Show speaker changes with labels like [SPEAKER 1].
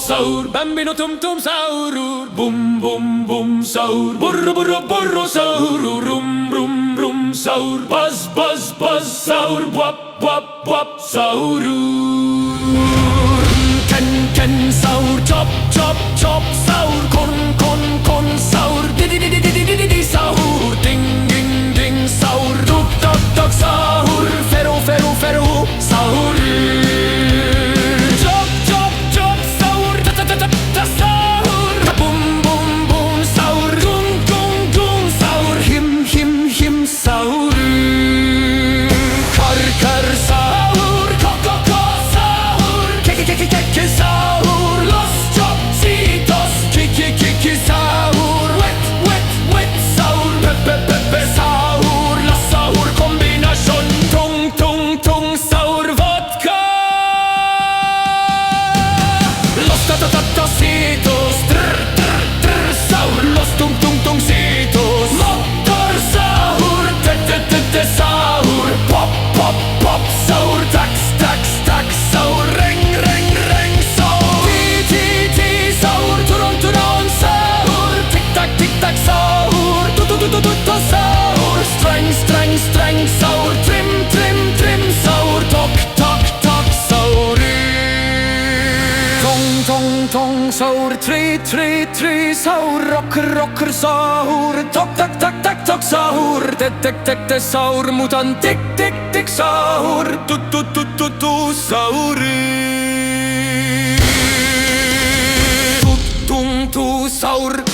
[SPEAKER 1] Sahur, bambino tum tum sahur, bum bum bum sahur, burro burro burro sahur, rum rum rum sahur, buzz buzz buzz sahur, wap wap wap sahur, ken ken sahur, chop chop chop sahur, kon kon kon sahur, di di di di di di di di sahur, ding ding ding sahur, tuk tuk tuk sahur, fero fero fero sahur. Tong sahur, tri tri sahur, rocker sahur, tok tak tak tak tok sahur, tek sahur, mutan tik tik sahur, tu sahur, tung sahur.